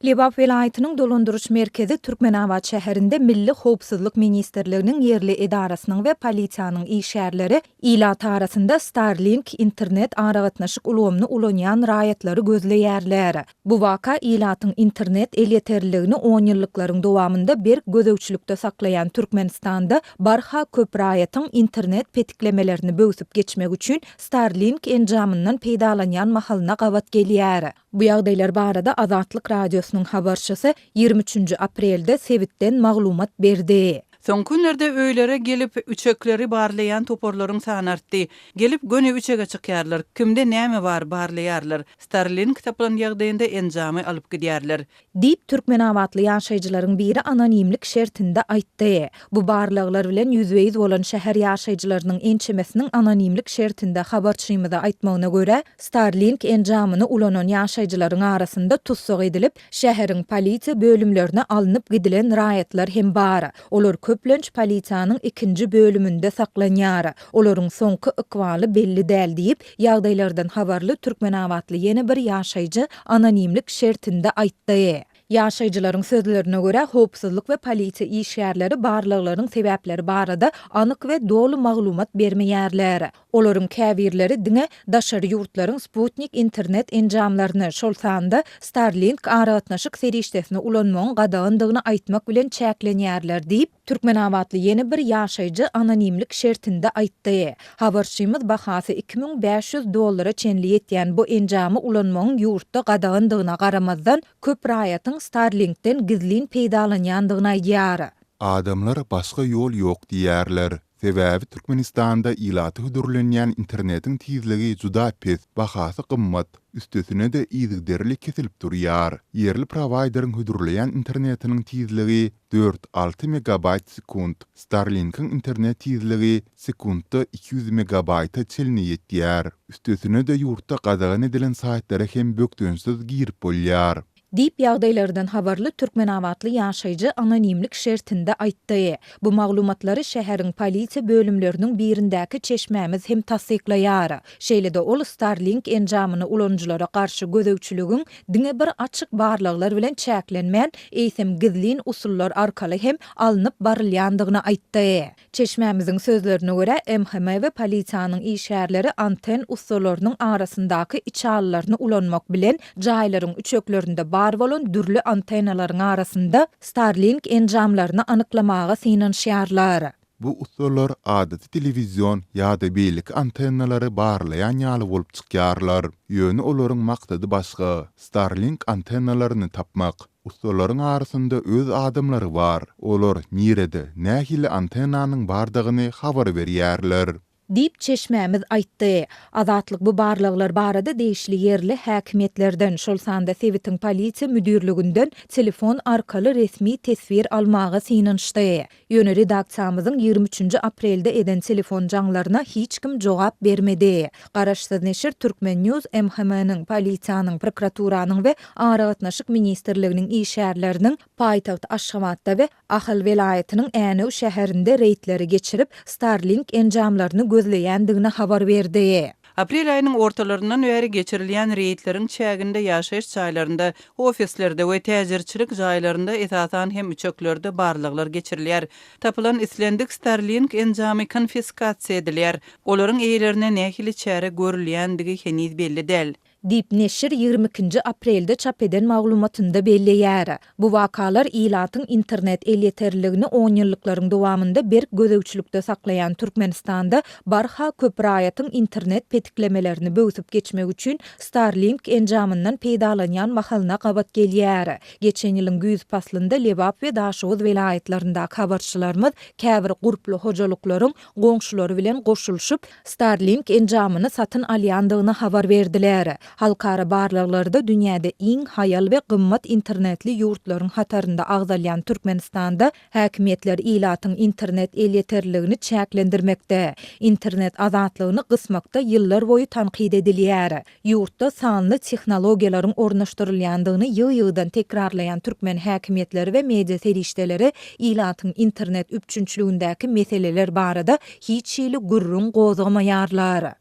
Lebap vilayatynyň dolandyryş merkezi Türkmenabad şäherinde Milli Howpsuzlyk Ministrliginiň yerli edarasynyň we polisiýanyň işgärleri ilat arasynda Starlink internet aragatnaşyk ulgamny ulanýan raýatlary gözleýärler. Bu waka ilatyň internet elýeterligini 10 ýyllyklaryň dowamında bir gözegçilikde saklayan Türkmenistanda barha köp raýatyň internet petiklemelerini böwsüp geçmek üçin Starlink enjamyndan peýdalanýan mahalyna gawat gelýär. Bu ýagdaýlar barada Azatlyk radiosynyň habarçysy 23 aprelde Sebitden maglumat berdi. Son günlerde öýlere gelip üçekleri barlayan toporlaryň sany artdy. Gelip göne üçege çykýarlar. Kimde näme bar barlaýarlar. Starlink tapylan ýagdaýynda enjamy alyp gidýärler. Diýip Türkmenabadly ýaşaýjylaryň biri anonimlik şertinde aýtdy. Bu barlaglar bilen ýüzbeýiz bolan şäher ýaşaýjylarynyň ençemesiniň anonimlik şertinde habarçymyda aýtmagyna görä, Starlink enjamyny ulanan ýaşaýjylaryň arasynda tutsuk edilip, şäheriň polisiýa bölümlerine alınıp gidilen raýatlar hem bar. Olar köplenç polisiýanyň ikinji bölümünde saklanýar. Olaryň soňky ykbaly belli däl diýip, ýagdaýlardan habarly Türkmenabadly ýene bir ýaşaýjy anonimlik şertinde aýtdy. Ýaşaýjylaryň sözlerine görä, howpsuzlyk we polisiýa işgärleri barlyklaryň sebäpleri barada anyk we dolu maglumat bermeýärler. Olaryň käbirleri diňe daşary ýurtlaryň Sputnik internet enjamlaryny şol sanda Starlink aragatnaşyk serişdesine ulanmagyň gadagandygyny aýtmak bilen çäklenýärler diýip Türkmenabadly ýene bir ýaşaýjy anonimlik şertinde aýtdy. Habarçymyz bahasy $2500 çenli ýetýän bu enjamy ulanmagyň ýurtda gadagandygyna garamazdan köp raýatyň Starlink'ten gizlin peýdalanýandygyna aýdýar. Adamlar başga ýol ýok diýärler. Sebäbi Türkmenistanda ilaty hüdürlenýän internetiň tizligi juda pes, bahasy gymmat, üstesine de ýygderlik kesilip durýar. Yerli provideryň hüdürleýän internetiniň tizligi 4-6 megabayt sekund. Starlink'in internet tizligi sekundda 200 megabayta çelni ýetýär. Üstesine de ýurtda gadagan edilen saýtlary hem bökdönsiz girip bolýar. Diýip ýagdaýlardan habarly Türkmenabadly ýaşaýjy anonimlik şertinde aýtdy. Bu maglumatlary şäheriň polisiýa bölümleriniň birindäki çeşmämiz hem tasdiklaýar. Şeýlede ol Starlink enjamyny ulanjylara garşy gözegçiligiň diňe bir açyk barlaglar bilen çäklenmän eýsem gizlin usullar arkaly hem alınıp barylýandygyny aýtdy. Çeşmämiziň sözlerine görä, MHM we polisiýanyň işgärleri anten usullarynyň arasyndaky içallaryny ulanmak bilen jaýlaryň üçeklerinde bar bolan dürli antennalaryň arasynda Starlink enjamlaryny anyklamaga synanýarlar. Bu usullar adaty telewizion ýa-da beýlik antennalary barlaýan ýaly bolup çykýarlar. Ýöne olaryň maksady başga. Starlink antennalaryny tapmak. Usullaryň arasynda öz adamlary bar. Olar nirede nähili antennanyň bardygyny habar berýärler. Diýip çeşmämiz aýtdy. Azatlyk bu barlaglar barada değişli yerli häkimetlerden şol sanda Sebitiň polisiýa müdürliginden telefon arkaly resmi tesbir almaga synanşdy. Ýöne redaksiýamyzyň 23 aprelde eden telefon jaňlaryna hiç kim jogap bermedi. Garaşsyz neşir Türkmen News MHM-niň polisiýanyň, prokuraturanyň we aragatnaşyk ministrliginiň işgärleriniň paýtaxt Aşgabatda we Ahal vilayatynyň Änew şäherinde reýtleri geçirip Starlink enjamlaryny gözleýändigini habar berdi. Aprel aýynyň ortalaryndan beri geçirilýän reýtleriň çäginde ýaşaýyş çaýlarynda, ofislerde we täzirçilik jaýlarynda esasan hem üçeklerde barlyglar geçirilýär. Tapylan islendik Starlink enjamy konfiskasiýa edilýär. Olaryň eýlerine nähili çäre görülýändigi heniz belli däl. Diýip neşir 22 aprelde çap eden maglumatynda belleýär. Bu wakalar ilatyň internet elýeterligini 10 ýyllyklaryň dowamında bir gözegçilikde saklayan Türkmenistanda barha köp raýatyň internet petiklemelerini böwsüp geçmek üçin Starlink enjamyndan peýdalanýan mahalyna gawat gelýär. Geçen ýylyň güýz paslynda Lebap we Daşoz vilayatlarynda habarçylarymyz käbir gurply hojalyklaryň goňşulary bilen goşulşyp Starlink enjamyny satyn alýandygyny habar berdiler. Halkara barlaglarda dünýäde iň hayal we gymmat internetli ýurtlaryň hatarynda agzalýan Türkmenistanda häkimetler ilatyň internet elýeterligini çäklendirmekde. İnternet azatlygyny gysmakda ýyllar boýu tanqid edilýär. Ýurtda sanly tehnologiýalaryň ornaşdyrylýandygyny ýygy-ýygydan tekrarlayan Türkmen häkimetleri we media serişdeleri ilatyň internet üpçünçligindäki meseleler barada hiç ýyly gurrun gozgamaýarlar.